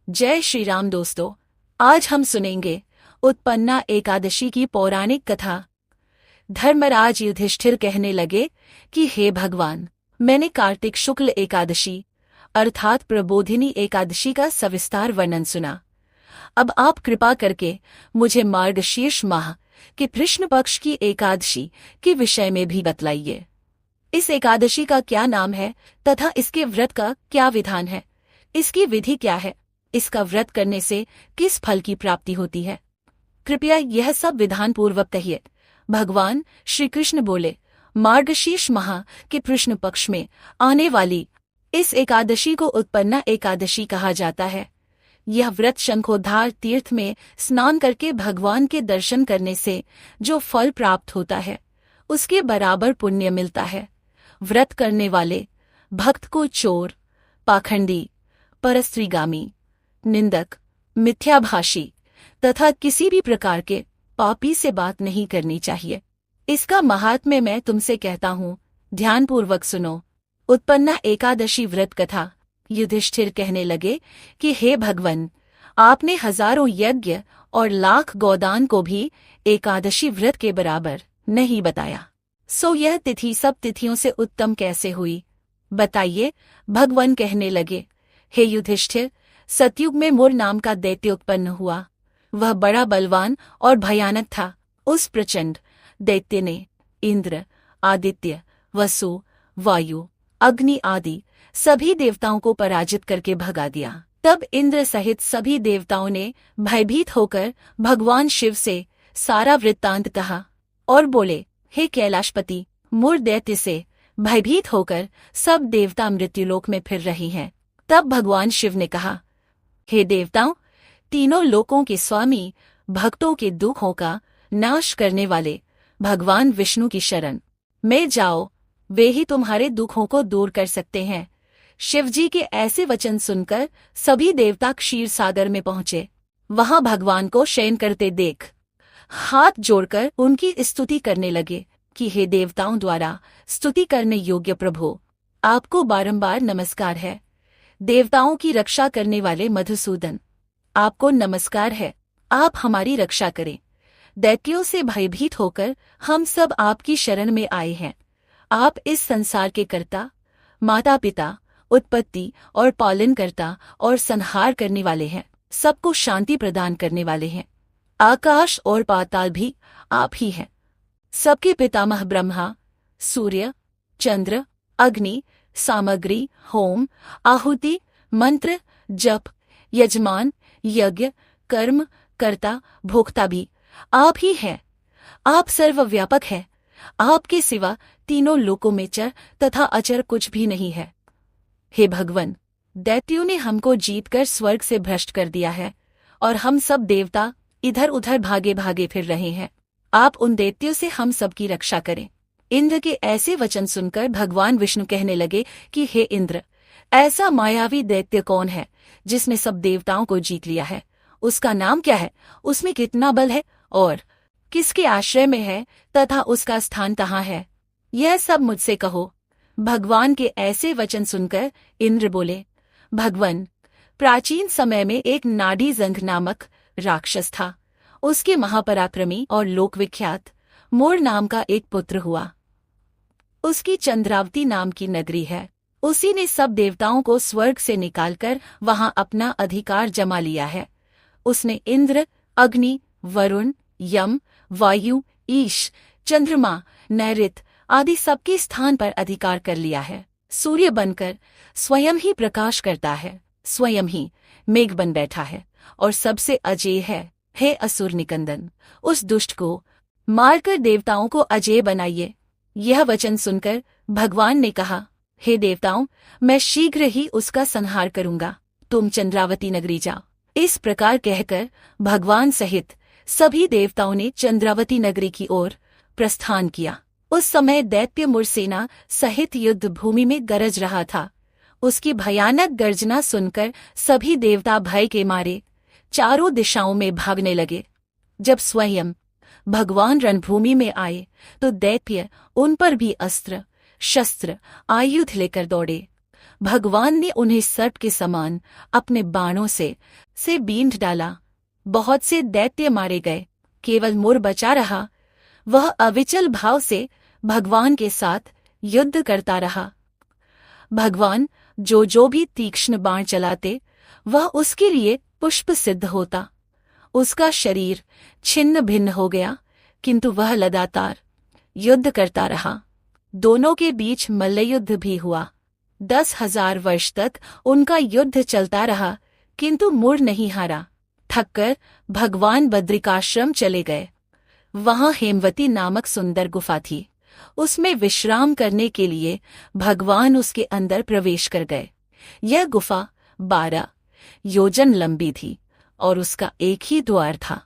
जय श्री राम दोस्तों। आज हम सुनेंगे उत्पन्ना एकादशी की पौराणिक कथा। धर्मराज युधिष्ठिर कहने लगे कि हे भगवान, मैंने कार्तिक शुक्ल एकादशी अर्थात प्रबोधिनी एकादशी का सविस्तार वर्णन सुना। अब आप कृपा करके मुझे मार्गशीर्ष माह के कृष्ण पक्ष की एकादशी के विषय में भी बतलाइए। इस एकादशी का क्या नाम है तथा इसके व्रत का क्या विधान है? इसकी विधि क्या है? इसका व्रत करने से किस फल की प्राप्ति होती है? कृपया यह सब विधान पूर्वक कहिए। भगवान श्री कृष्ण बोले, मार्गशीर्ष माह के कृष्ण पक्ष में आने वाली इस एकादशी को उत्पन्ना एकादशी कहा जाता है। यह व्रत शंखोद्धार तीर्थ में स्नान करके भगवान के दर्शन करने से जो फल प्राप्त होता है उसके बराबर पुण्य मिलता है। व्रत करने वाले भक्त को चोर, पाखंडी, परस्त्रीगामी, निंदक, मिथ्याभाषी तथा किसी भी प्रकार के पापी से बात नहीं करनी चाहिए। इसका महात्म्य मैं तुमसे कहता हूँ, ध्यानपूर्वक सुनो। उत्पन्ना एकादशी व्रत कथा। युधिष्ठिर कहने लगे कि हे भगवन, आपने हजारों यज्ञ और लाख गोदान को भी एकादशी व्रत के बराबर नहीं बताया, सो यह तिथि सब तिथियों से उत्तम कैसे हुई? बताइए। भगवान कहने लगे, हे युधिष्ठिर, सतयुग में मुर नाम का दैत्य उत्पन्न हुआ। वह बड़ा बलवान और भयानक था। उस प्रचंड दैत्य ने इंद्र, आदित्य, वसु, वायु, अग्नि आदि सभी देवताओं को पराजित करके भगा दिया। तब इंद्र सहित सभी देवताओं ने भयभीत होकर भगवान शिव से सारा वृत्तांत कहा और बोले, हे कैलाशपति, मुर दैत्य से भयभीत होकर सब देवता मृत्युलोक में फिर रही हैं। तब भगवान शिव ने कहा, हे देवताओं, तीनों लोकों के स्वामी, भक्तों के दुखों का नाश करने वाले भगवान विष्णु की शरण में जाओ, वे ही तुम्हारे दुखों को दूर कर सकते हैं। शिवजी के ऐसे वचन सुनकर सभी देवता क्षीर सागर में पहुंचे। वहां भगवान को शयन करते देख हाथ जोड़कर उनकी स्तुति करने लगे कि हे देवताओं द्वारा स्तुति करने योग्य प्रभु, आपको बारंबार नमस्कार है। देवताओं की रक्षा करने वाले मधुसूदन, आपको नमस्कार है। आप हमारी रक्षा करें। दैत्यों से भयभीत होकर हम सब आपकी शरण में आए हैं। आप इस संसार के कर्ता, माता पिता, उत्पत्ति और पालन करता और संहार करने वाले हैं। सबको शांति प्रदान करने वाले हैं। आकाश और पाताल भी आप ही हैं। सबके पितामह ब्रह्मा, सूर्य, चंद्र, अग्नि, सामग्री, होम, आहुति, मंत्र, जप, यजमान, यज्ञ, कर्म, कर्ता, भोक्ता भी आप ही हैं। आप सर्वव्यापक हैं। आपके सिवा तीनों लोकों में चर तथा अचर कुछ भी नहीं है। हे भगवन, दैत्यों ने हमको जीतकर स्वर्ग से भ्रष्ट कर दिया है और हम सब देवता इधर उधर भागे भागे फिर रहे हैं। आप उन दैत्यों से हम सबकी रक्षा करें। इंद्र के ऐसे वचन सुनकर भगवान विष्णु कहने लगे कि हे इंद्र, ऐसा मायावी दैत्य कौन है जिसने सब देवताओं को जीत लिया है? उसका नाम क्या है? उसमें कितना बल है और किसके आश्रय में है तथा उसका स्थान कहाँ है? यह सब मुझसे कहो। भगवान के ऐसे वचन सुनकर इंद्र बोले, भगवन, प्राचीन समय में एक नाडी जंघ नामक राक्षस था। उसके महापराक्रमी और लोकविख्यात मोर नाम का एक पुत्र हुआ। उसकी चंद्रावती नाम की नगरी है। उसी ने सब देवताओं को स्वर्ग से निकालकर वहां अपना अधिकार जमा लिया है। उसने इंद्र, अग्नि, वरुण, यम, वायु, ईश, चंद्रमा, नैऋत आदि सबके स्थान पर अधिकार कर लिया है। सूर्य बनकर स्वयं ही प्रकाश करता है, स्वयं ही मेघ बन बैठा है और सबसे अजेय है। हे असुर निकंदन, उस दुष्ट को मारकर देवताओं को अजेय बनाइए। यह वचन सुनकर भगवान ने कहा, हे देवताओं, मैं शीघ्र ही उसका संहार करूंगा। तुम चंद्रावती नगरी जाओ। इस प्रकार कहकर भगवान सहित सभी देवताओं ने चंद्रावती नगरी की ओर प्रस्थान किया। उस समय दैत्य मुरसेना सहित युद्ध भूमि में गरज रहा था। उसकी भयानक गर्जना सुनकर सभी देवता भय के मारे चारों दिशाओं में भागने लगे। जब स्वयं भगवान रणभूमि में आए तो दैत्य उन पर भी अस्त्र, शस्त्र, आयुध लेकर दौड़े। भगवान ने उन्हें सर्प के समान अपने बाणों से बींध डाला। बहुत से दैत्य मारे गए, केवल मुर बचा रहा। वह अविचल भाव से भगवान के साथ युद्ध करता रहा। भगवान जो भी तीक्ष्ण बाण चलाते, वह उसके लिए पुष्प सिद्ध होता। उसका शरीर छिन्न भिन्न हो गया, किंतु वह लगातार युद्ध करता रहा। दोनों के बीच मल्लयुद्ध भी हुआ। 10,000 वर्ष तक उनका युद्ध चलता रहा, किंतु मुर नहीं हारा। थककर भगवान बद्रिकाश्रम चले गए। वहां हेमवती नामक सुंदर गुफा थी। उसमें विश्राम करने के लिए भगवान उसके अंदर प्रवेश कर गए। यह गुफा 12 योजन लंबी थी और उसका एक ही द्वार था।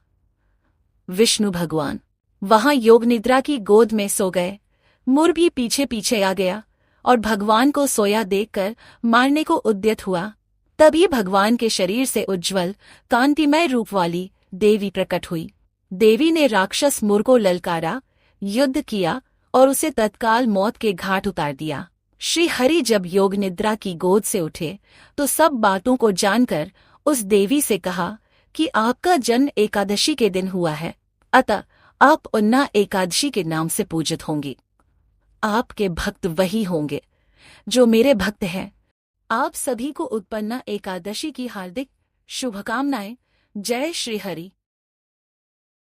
विष्णु भगवान वहां योग निद्रा की गोद में सो गए। मुर भी पीछे पीछे आ गया और भगवान को सोया देखकर मारने को उद्यत हुआ। तभी भगवान के शरीर से उज्ज्वल कांतिमय रूप वाली देवी प्रकट हुई। देवी ने राक्षस मुर को ललकारा, युद्ध किया और उसे तत्काल मौत के घाट उतार दिया। श्री हरि जब योग निद्रा की गोद से उठे तो सब बातों को जानकर उस देवी से कहा कि आपका जन्म एकादशी के दिन हुआ है, अतः आप उन्ना एकादशी के नाम से पूजित होंगे। आपके भक्त वही होंगे जो मेरे भक्त हैं। आप सभी को उत्पन्ना एकादशी की हार्दिक शुभकामनाएं। जय श्री हरि।